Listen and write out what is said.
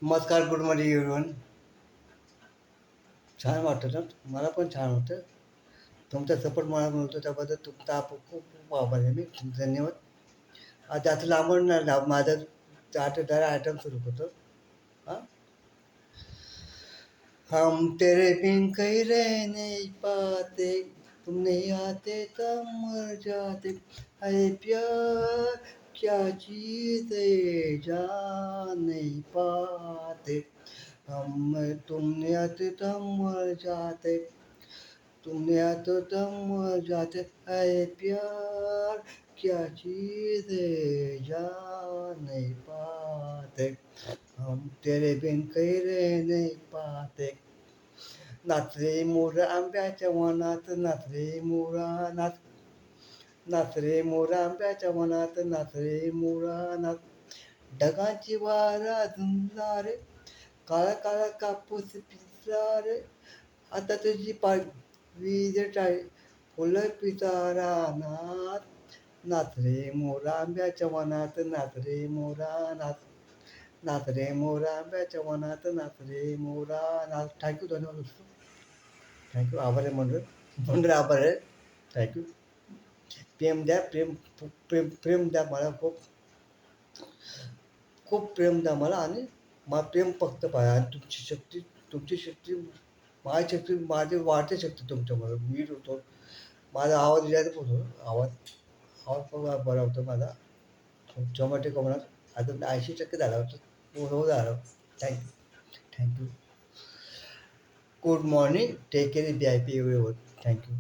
नमस्कार, good morning everyone. छान वाटतं ना? मला पण छान वाटतं. तुमचा सपोर्ट मला मिळतो त्याबद्दल तुमचा खूप खूप आभार आहे मी. धन्यवाद. जास्त लांबून नाही माझं 8-10 आयटम सुरू होतो. हां. हम तेरे बिन कहीं रह नहीं पाते, तुम नहीं आते तब मर जाते, अरे प्यार क्या चीज़ है जान नहीं पाते, हम तुम नहीं आते तब मर जाते, तुम नहीं आते तब मर जाते, अरे प्यार क्या चीज़ है जान नहीं पाते, हम तेरे बिन कहीं रह नहीं पाते. नाच रे मोर आंब्याच्या वनात, नाच रे मोरा नाच, नाच रे मोर आंब्याच्या वनात, नाच रे मोरा नाच. ढगांची वारा धुंदला रे, काळा काळा कापूस पिसला रे, आता तुझी वीज टाळी, फुलं पिसारा नाच, नाच रे मोरा आंब्याच्या वनात, नाच रे मोरा नाच, नाच रे मोरा आंब्याच्या वनात, नाच रे मोरा नाच. थँक्यू, धन्यवाद. थँक्यू. आभार आहे मंडळ. मंडळ आभार आहे. थँक्यू. प्रेम द्या, प्रेम प्रेम प्रेम द्या मला. खूप खूप प्रेम द्या मला आणि मला प्रेम फक्त पाहिजे आणि तुमची शक्ती माझी शक्ती, माझी वाढते शक्ती तुमच्यामुळे. मी होतो माझा आवाज यायला होतो. आवाज आवाज पण बरा होतो माझा. झोमॅटो कमणार आता 80% झाला होता. हो झाला. Thank you. Thank you. Good morning. Take care. VIP everyone. Thank you.